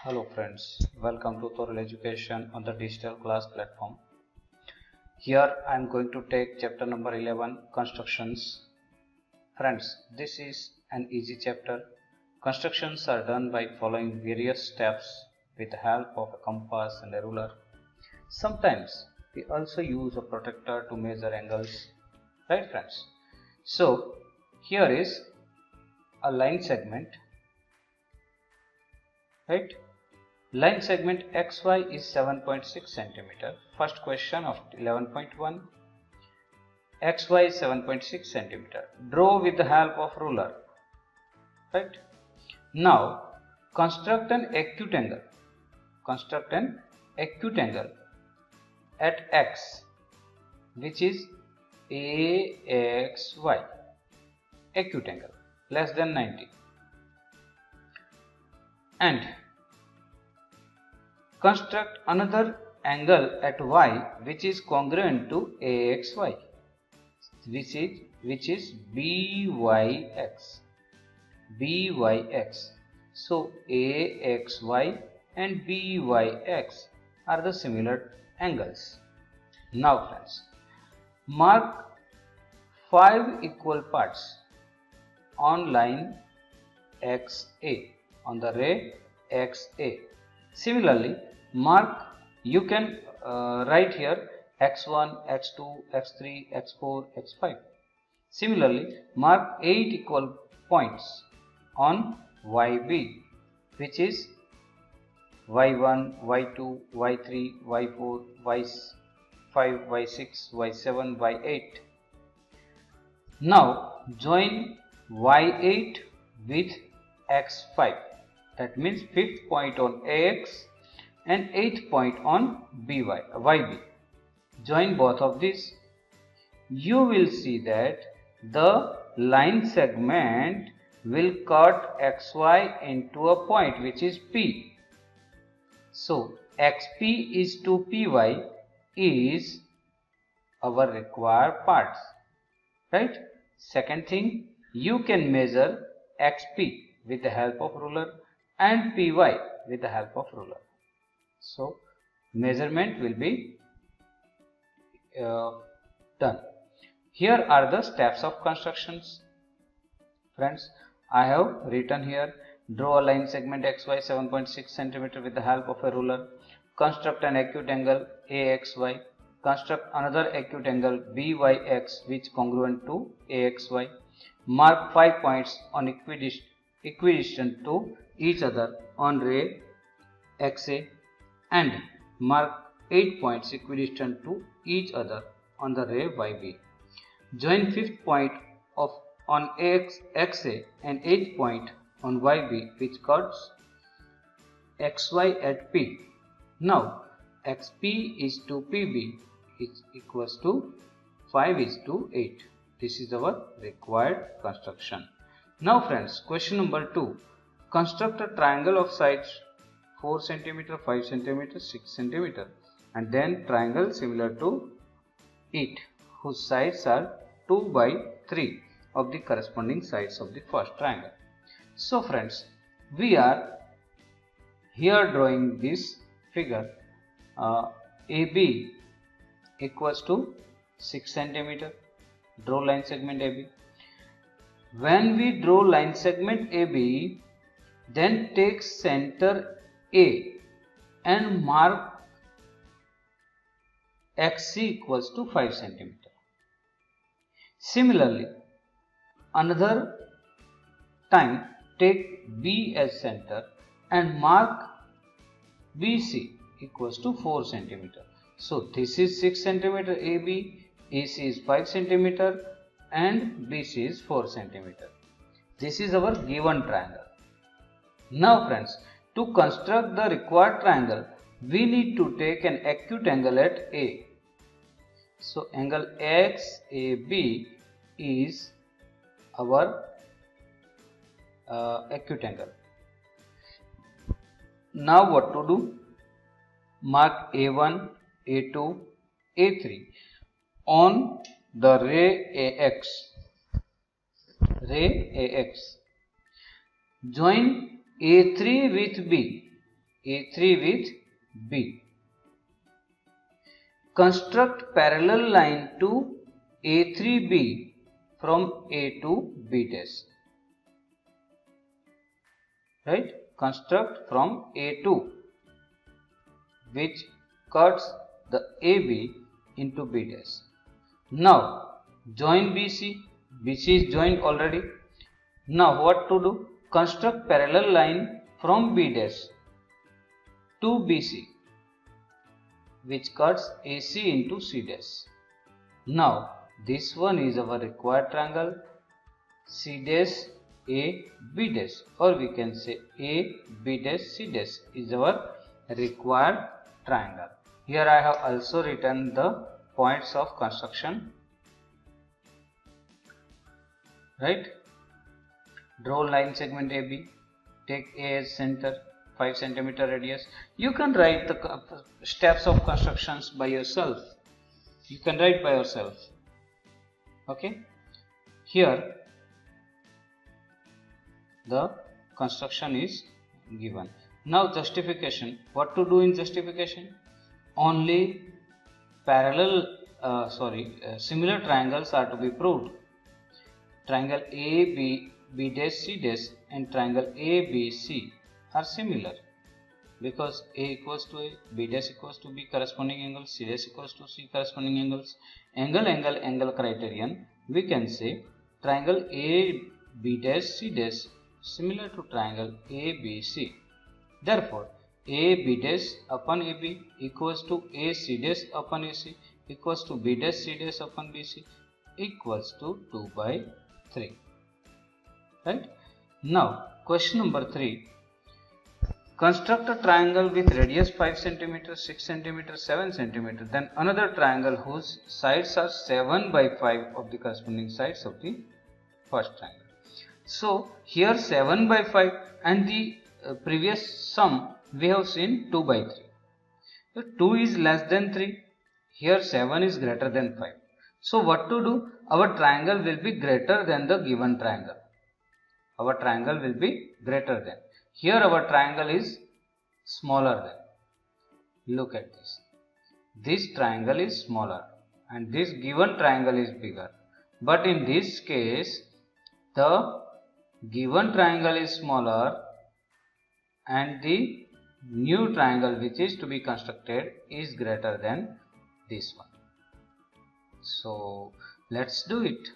Hello friends, welcome to Thorough Education on the digital class platform. Here I am going to take chapter number 11, constructions. Friends, this is an easy chapter. Constructions are done by following various steps with the help of a compass and a ruler. Sometimes we also use a protractor to measure angles, right friends? So here is a line segment, right? Line segment XY is 7.6 cm. First question of 11.1. XY is 7.6 cm. Draw with the help of ruler. Right? Now construct an acute angle. Construct an acute angle at X, which is AXY. Acute angle less than 90. And construct another angle at Y which is congruent to AXY, which is BYX. BYX. So AXY and BYX are the similar angles. Now friends, mark 5 equal parts on line XA, on the ray XA. Similarly, you can write here x1, x2, x3, x4, x5. Similarly, mark 8 equal points on YB, which is y1, y2, y3, y4, y5, y6, y7, y8. Now join y8 with x5. That means 5th point on AX and 8th point on YB. Join both of these. You will see that the line segment will cut XY into a point which is P. So XP is to PY is our required parts. Right? Second thing, you can measure XP with the help of ruler and Py with the help of ruler. So measurement will be done. Here are the steps of constructions. Friends, I have written here: draw a line segment XY 7.6 cm with the help of a ruler. Construct an acute angle AXY. Construct another acute angle BYX which congruent to AXY. Mark 5 points on equidistant to each other on ray XA and mark 8 points equidistant to each other on the ray YB. Join 5th point on XA and 8th point on YB which cuts XY at P. Now XP is to PB is equals to 5 is to 8. This is our required construction. Now friends, question number 2. Construct a triangle of sides 4 cm, 5 cm, 6 cm and then triangle similar to it whose sides are 2 by 3 of the corresponding sides of the first triangle. So friends, we are here drawing this figure AB equals to 6 cm. Draw line segment AB. When we draw line segment AB, then take center A and mark XC equals to 5 cm. Similarly, another time take B as center and mark BC equals to 4 cm. So this is 6 cm AB, AC is 5 cm and BC is 4 cm. This is our given triangle. Now friends, to construct the required triangle, we need to take an acute angle at A. So angle XAB is our acute angle. Now what to do? Mark A1, A2, A3 on the ray AX. Ray AX. Join A3 with B A3 with B. Construct parallel line to A3B from A to B dash. Right? Construct from A2, which cuts the AB into B dash. Now join BC. BC is joined already. Now what to do? Construct parallel line from B dash to BC, which cuts AC into C dash. Now this one is our required triangle, C dash A B dash, or we can say A B dash C dash is our required triangle. Here I have also written the points of construction. Right? Draw line segment AB. Take A as center, 5 cm radius. You can write the steps of constructions by yourself. You can write by yourself. Okay. Here the construction is given. Now justification. What to do in justification? Only similar triangles are to be proved. Triangle AB dash C dash and triangle ABC are similar because A equals to A, B dash equals to B corresponding angles, C dash equals to C corresponding angles. Angle criterion, we can say triangle AB dash C dash similar to triangle ABC. Therefore, AB dash upon AB equals to AC dash upon AC equals to B dash C dash upon BC equals to 2 by 3. Right? Now question number 3. Construct a triangle with radius 5 cm, 6 cm, 7 cm, then another triangle whose sides are 7 by 5 of the corresponding sides of the first triangle. So here 7 by 5 and the previous sum we have seen 2 by 3. So 2 is less than 3. Here 7 is greater than 5. So what to do? Our triangle will be greater than the given triangle. Our triangle will be greater than. Here our triangle is smaller than. Look at this. This triangle is smaller and this given triangle is bigger. But in this case, the given triangle is smaller and the new triangle which is to be constructed is greater than this one. So let's do it.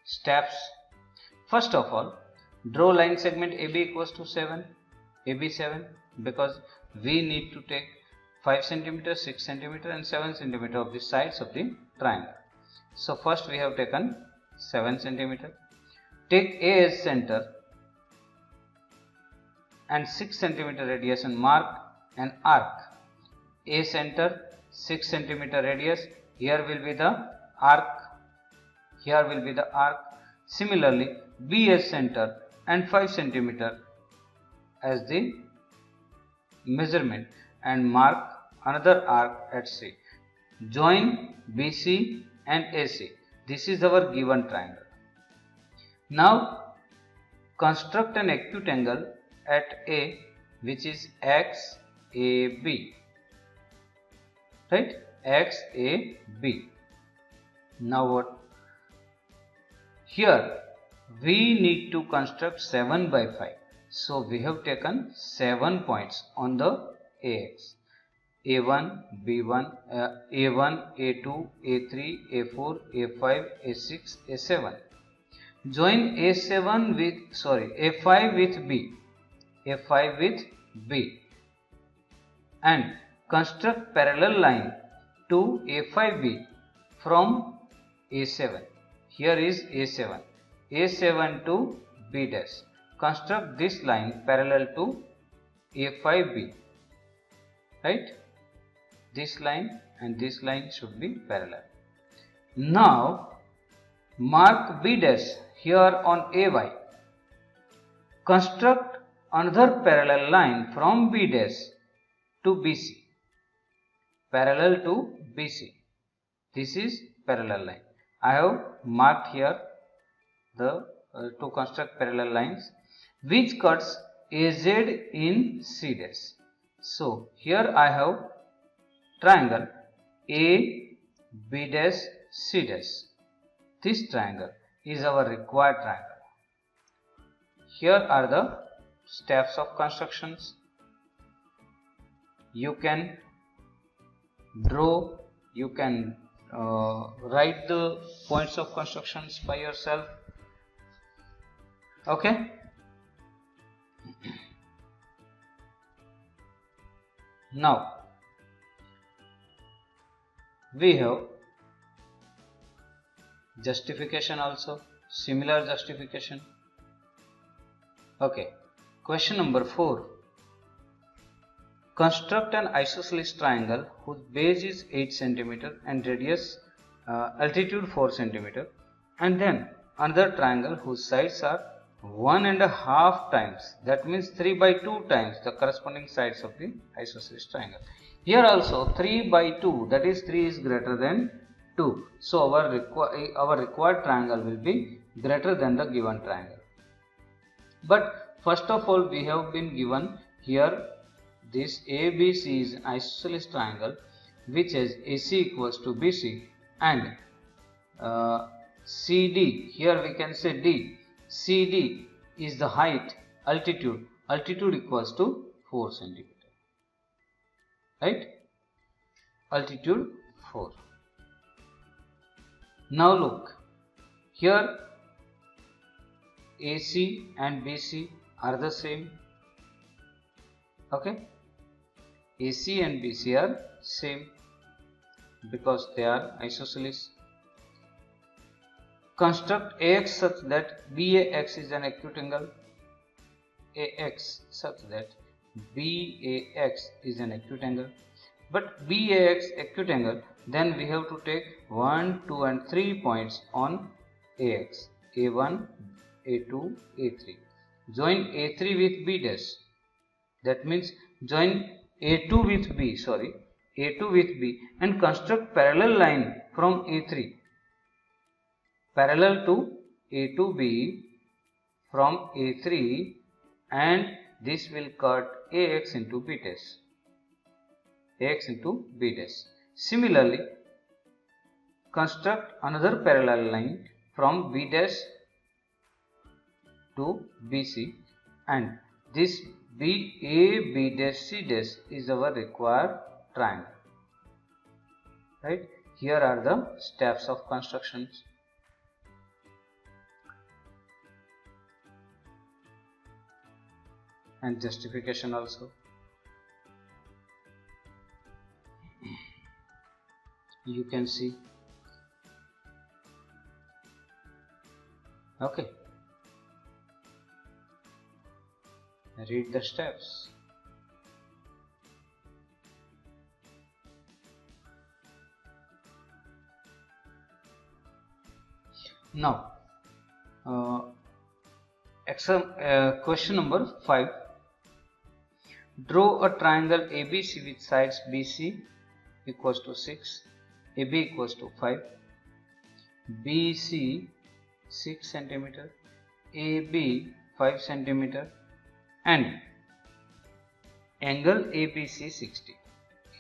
Steps. First of all, draw line segment AB equals to 7, AB 7, because we need to take 5 cm, 6 cm and 7 cm of the sides of the triangle. So first we have taken 7 cm. Take A as center and 6 cm radius and mark an arc. A center, 6 cm radius, here will be the arc, here will be the arc. Similarly, B as center and 5 cm as the measurement and mark another arc at C. Join BC and AC. This is our given triangle. Now construct an acute angle at A which is XAB. Right? XAB. Now what? Here we need to construct 7 by 5. So we have taken 7 points on the AX. A1, B1, A1, A2, A3, A4, A5, A6, A7. Join A5 with B. A5 with B. And construct parallel line to A5B from A7. Here is A7. A7 to B dash. Construct this line parallel to A5B. Right? This line and this line should be parallel. Now mark B dash here on AY. Construct another parallel line from B dash to BC. Parallel to BC. This is parallel line. I have marked here the to construct parallel lines. which cuts AZ in C dash. So here I have triangle A, B dash, C dash. This triangle is our required triangle. Here are the steps of constructions. You can draw, you can write the points of constructions by yourself. Okay. Now we have justification also, similar justification. Okay, question number 4. Construct an isosceles triangle whose base is 8 cm and radius altitude 4 cm, and then another triangle whose sides are 1.5 times, that means 3/2 times the corresponding sides of the isosceles triangle. Here also 3/2, that is 3 is greater than 2. So our required triangle will be greater than the given triangle. But first of all, we have been given here this ABC is an isosceles triangle which has AC equals to BC, and CD, here we can say D. CD is the height, altitude equals to 4 cm. Right? Altitude 4. Now look, here AC and BC are the same. Okay, AC and BC are same because they are isosceles. Construct AX such that BAX is an acute angle. AX such that BAX is an acute angle. But BAX acute angle, then we have to take 1, 2 and 3 points on AX. A1, A2, A3. Join A3 with B dash. That means join A2 with B, A2 with B, and construct parallel line from A3 parallel to A2B from A3, and this will cut AX into B dash. AX into B dash. Similarly, construct another parallel line from B dash to BC, and this BA, B dash, C dash is our required triangle. Right? Here are the steps of constructions. And justification also. You can see. Okay. Read the steps. Now, question number 5. Draw a triangle ABC with sides BC equals to 6, AB equals to 5, BC 6 cm, AB 5 cm, and angle ABC 60.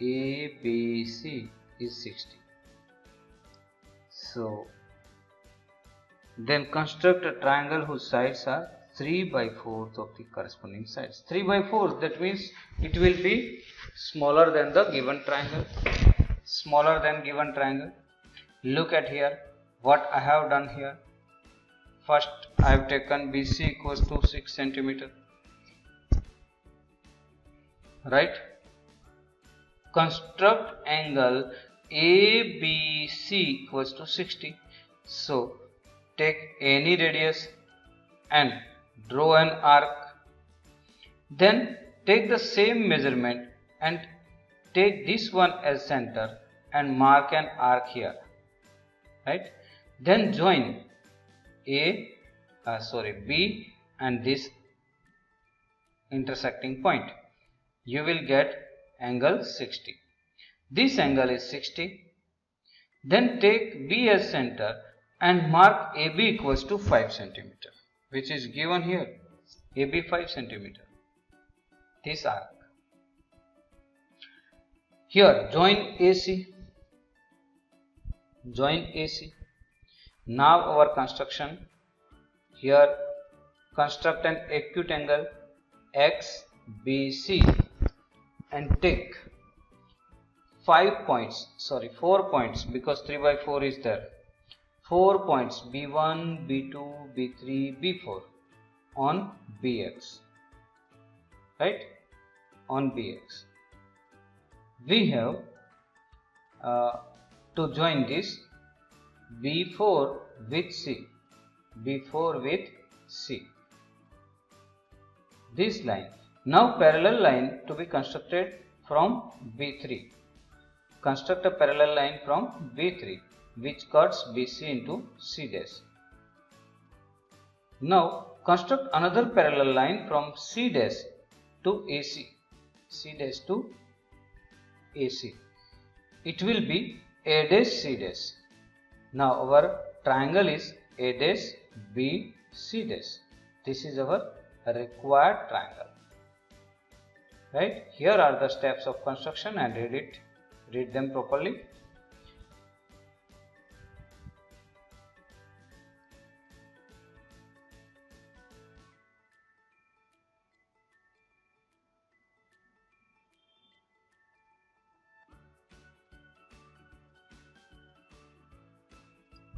ABC is 60. So then construct a triangle whose sides are 3/4 of the corresponding sides. 3/4, that means it will be smaller than the given triangle. Smaller than given triangle. Look at here what I have done here. First I have taken BC equals to 6 cm. Right? Construct angle ABC equals to 60. So take any radius and draw an arc. Then take the same measurement and take this one as center and mark an arc here. Right? Then join B and this intersecting point. You will get angle 60. This angle is 60. Then take B as center and mark AB equals to 5 cm, which is given here. AB 5 centimeter. This arc. Here join AC. Join AC. Now our construction. Here construct an acute angle XBC and take 4 points because 3 by 4 is there. 4 points B1, B2, B3, B4 on BX. Right? On BX. We have to join this B4 with C. B4 with C. This line. Now parallel line to be constructed from B3. Construct a parallel line from B3 which cuts BC into C dash. Now construct another parallel line from C dash to AC. C dash to AC. It will be A dash C dash. Now our triangle is A dash B C dash. This is our required triangle. Right? Here are the steps of construction and read them properly.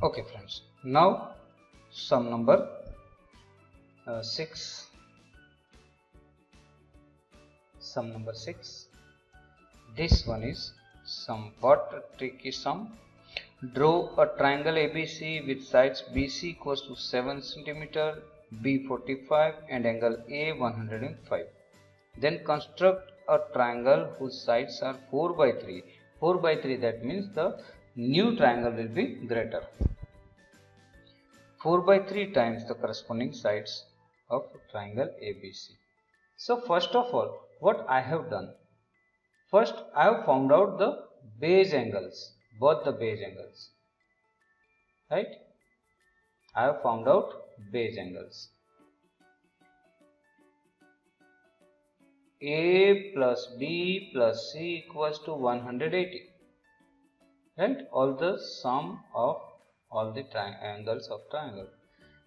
Okay friends, now sum number 6. Sum number 6. This one is somewhat tricky sum. Draw a triangle ABC with sides BC equals to 7 cm, B 45 and angle A 105. Then construct a triangle whose sides are 4 by 3. 4 by 3, that means the new triangle will be greater. 4 by 3 times the corresponding sides of triangle ABC. So first of all, what I have done? First, I have found out the base angles, both the base angles. Right? I have found out base angles. A plus B plus C equals to 180. Right? All the sum of all the angles of triangle.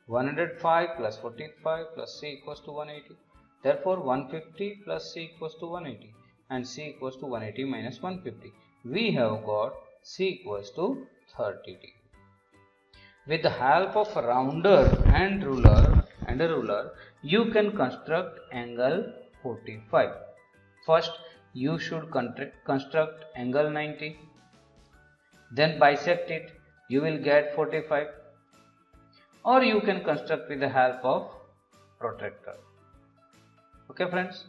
105 plus 45 plus C equals to 180. Therefore 150 plus C equals to 180 and C equals to 180 minus 150. We have got C equals to 30 degree. With the help of a rounder and a ruler, you can construct angle 45. First, you should construct angle 90. Then bisect it. You will get 45. Or you can construct with the help of protractor. Okay friends.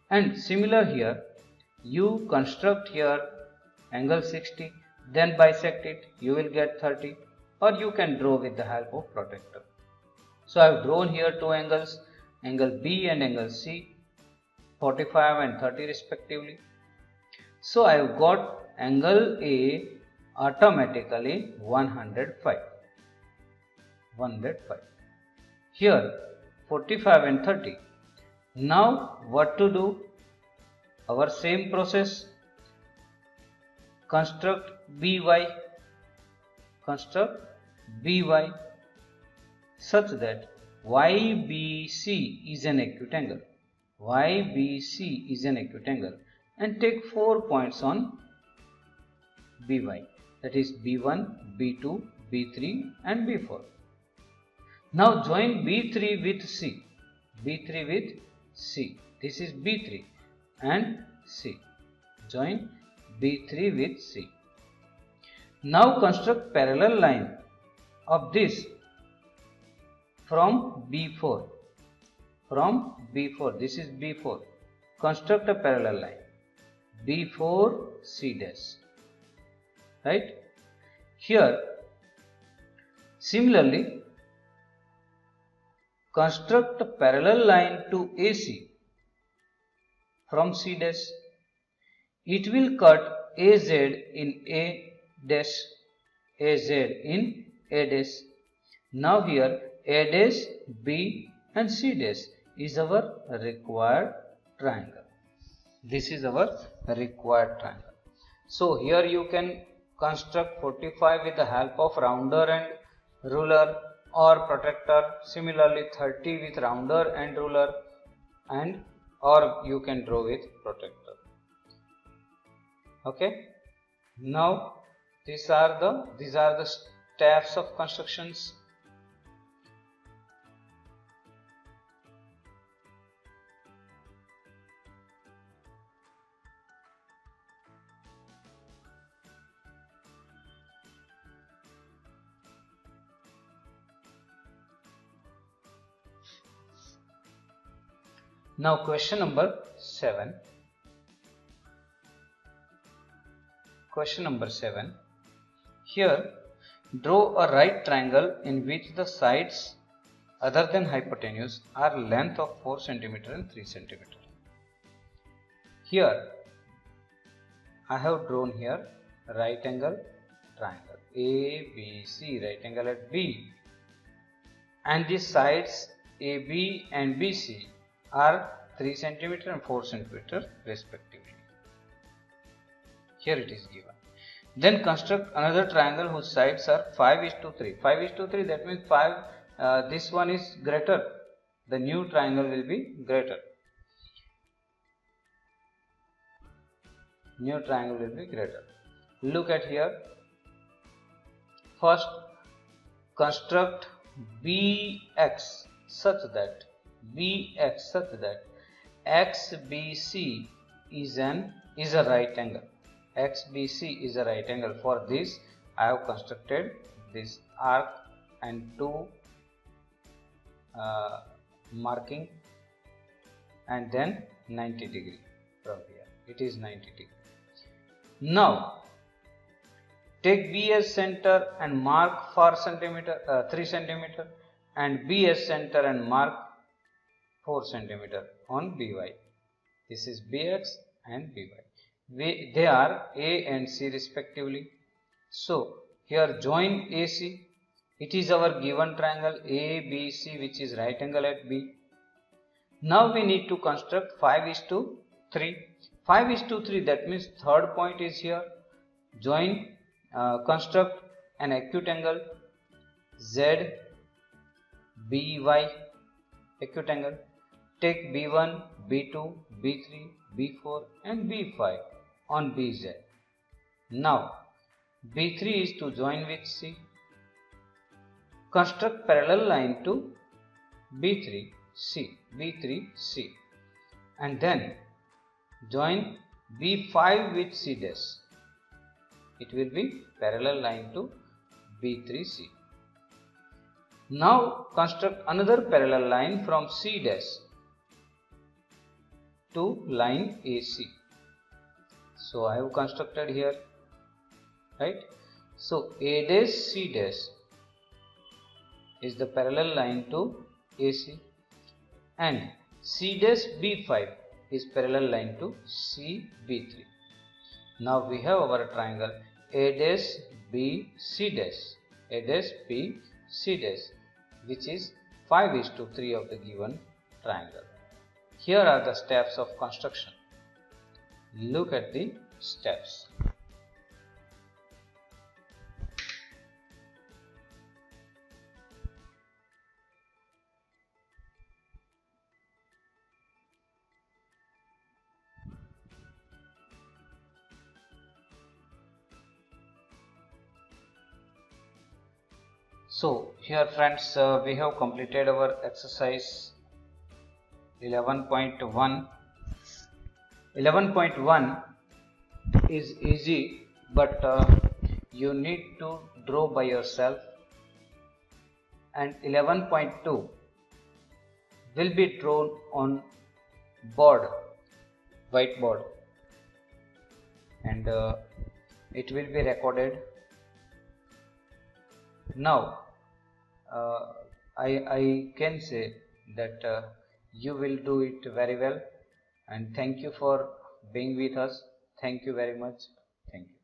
And similar here, you construct here angle 60, then bisect it, you will get 30, or you can draw with the help of protractor. So I have drawn here two angles, angle B and angle C, 45 and 30 respectively. So I have got angle A automatically 105. Here 45 and 30. Now what to do? Our same process. Construct BY such that YBC is an acute angle. YBC is an acute angle and take 4 points on BY, that is B1, B2, B3 and B4. Now join B3 with C. B3 with C. This is B3 and C. Join B3 with C. Now construct parallel line of this from B4. From B4. This is B4. Construct a parallel line. B4 C dash. Right? Here, similarly, construct a parallel line to AC from C dash. It will cut AZ in A dash, AZ in A dash. Now here A dash, B and C dash is our required triangle. This is our required triangle. So here you can construct 45 with the help of rounder and ruler or protractor. Similarly 30 with rounder and ruler, and or you can draw with protractor. Okay. Now these are the steps of constructions. Now question number 7. Question number 7. Here draw a right triangle in which the sides other than hypotenuse are length of 4 cm and 3 cm. Here I have drawn here right angle triangle ABC, right angle at B, and the sides AB and BC are 3 cm and 4 cm respectively. Here it is given. Then construct another triangle whose sides are 5:3. 5:3, that means 5, this one is greater. The new triangle will be greater. New triangle will be greater. Look at here. First, construct BX such that XBC is a right angle. XBC is a right angle. For this I have constructed this arc and 2 marking, and then 90 degree from here. It is 90 degree. Now take B as center and mark 3 cm, and B as center and mark 4 cm on BY. This is BX and BY. They are A and C respectively. So here join AC. It is our given triangle ABC, which is right angle at B. Now we need to construct 5:3. 5:3, that means third point is here. Join, construct an acute angle ZBY, acute angle. Take B1, B2, B3, B4 and B5 on BZ. Now B3 is to join with C. Construct parallel line to B3C, and then join B5 with C dash. It will be parallel line to B3C. Now construct another parallel line from C dash to line AC. So I have constructed here, right? So A dash C dash is the parallel line to AC, and C dash B5 is parallel line to CB3. Now we have our triangle A dash B C dash, A dash B C dash, which is 5:3 of the given triangle. Here are the steps of construction. Look at the steps. So here friends, we have completed our exercise 11.1. 11.1 is easy, but you need to draw by yourself, and 11.2 will be drawn on board, whiteboard, and it will be recorded. Now I can say that you will do it very well, and thank you for being with us. Thank you very much. Thank you.